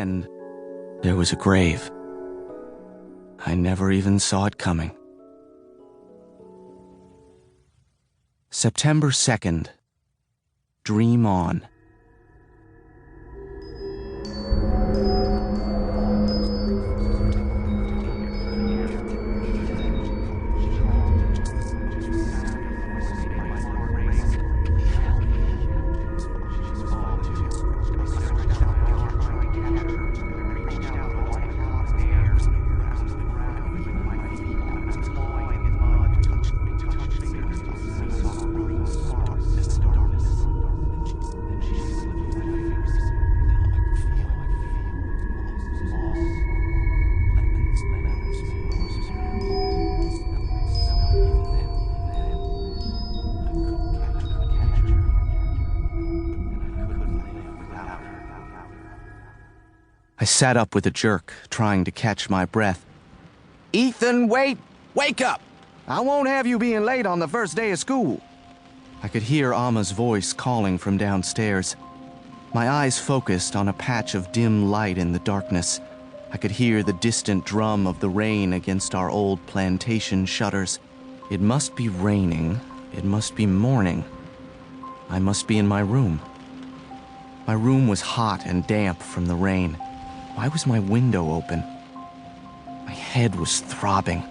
end, there was a grave. I never even saw it coming. September 2nd. Dream on. I sat up with a jerk, trying to catch my breath. "Ethan, wait! Wake up! I won't have you being late on the first day of school." I could hear Amma's voice calling from downstairs. My eyes focused on a patch of dim light in the darkness. I could hear the distant drum of the rain against our old plantation shutters. It must be raining. It must be morning. I must be in my room. My room was hot and damp from the rain. Why was my window open? My head was throbbing.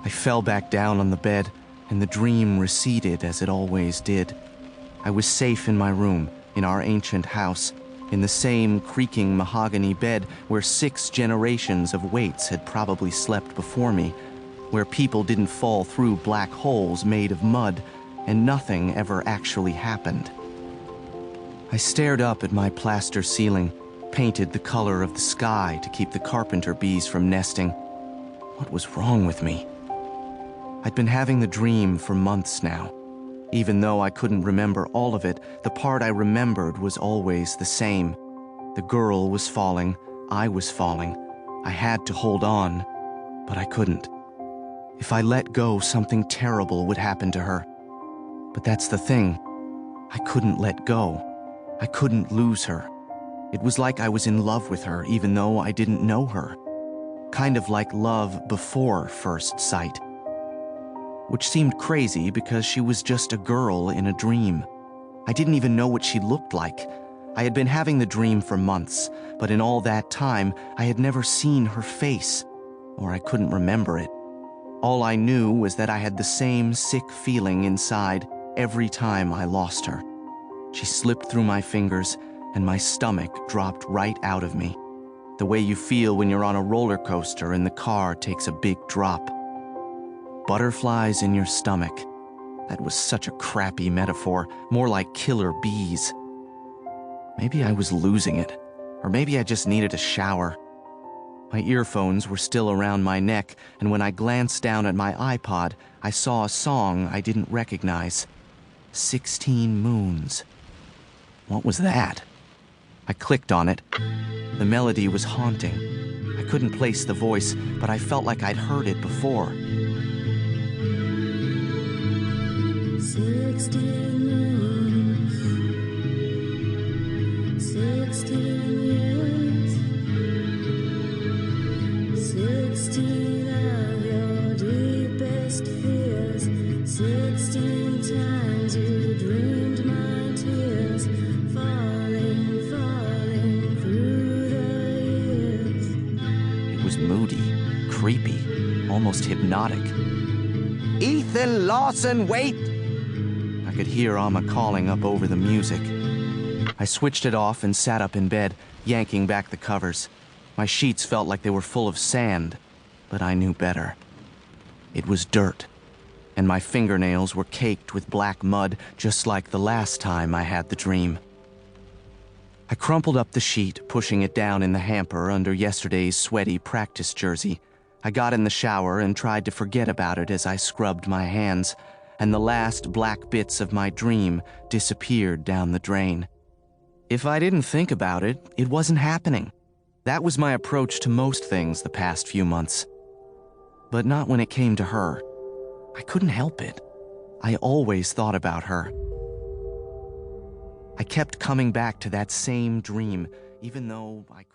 I fell back down on the bed, and the dream receded as it always did. I was safe in my room, in our ancient house, in the same creaking mahogany bed where 6 generations of Wates had probably slept before me, where people didn't fall through black holes made of mud, and nothing ever actually happened. I stared up at my plaster ceiling, painted the color of the sky to keep the carpenter bees from nesting. What was wrong with me? I'd been having the dream for months now. Even though I couldn't remember all of it, the part I remembered was always the same. The girl was falling, I was falling. I had to hold on, but I couldn't. If I let go, something terrible would happen to her. But that's the thing. I couldn't let go. I couldn't lose her. It was like I was in love with her, even though I didn't know her. Kind of like love before first sight. Which seemed crazy because she was just a girl in a dream. I didn't even know what she looked like. I had been having the dream for months, but in all that time, I had never seen her face, or I couldn't remember it. All I knew was that I had the same sick feeling inside every time I lost her. She slipped through my fingers, and my stomach dropped right out of me. The way you feel when you're on a roller coaster and the car takes a big drop. Butterflies in your stomach. That was such a crappy metaphor, more like killer bees. Maybe I was losing it, or maybe I just needed a shower. My earphones were still around my neck, and when I glanced down at my iPod, I saw a song I didn't recognize. 16 Moons. What was that? I clicked on it. The melody was haunting. I couldn't place the voice, but I felt like I'd heard it before. 16 moons, 16 years, 16 of your deepest fears, 16 times you dreamed my tears, falling through the years. It was moody, creepy, almost hypnotic. "Ethan Lawson, wait!" I could hear Amma calling up over the music. I switched it off and sat up in bed, yanking back the covers. My sheets felt like they were full of sand, but I knew better. It was dirt, and my fingernails were caked with black mud, just like the last time I had the dream. I crumpled up the sheet, pushing it down in the hamper under yesterday's sweaty practice jersey. I got in the shower and tried to forget about it as I scrubbed my hands, and the last black bits of my dream disappeared down the drain. If I didn't think about it, it wasn't happening. That was my approach to most things the past few months. But not when it came to her. I couldn't help it. I always thought about her. I kept coming back to that same dream, even though I couldn't.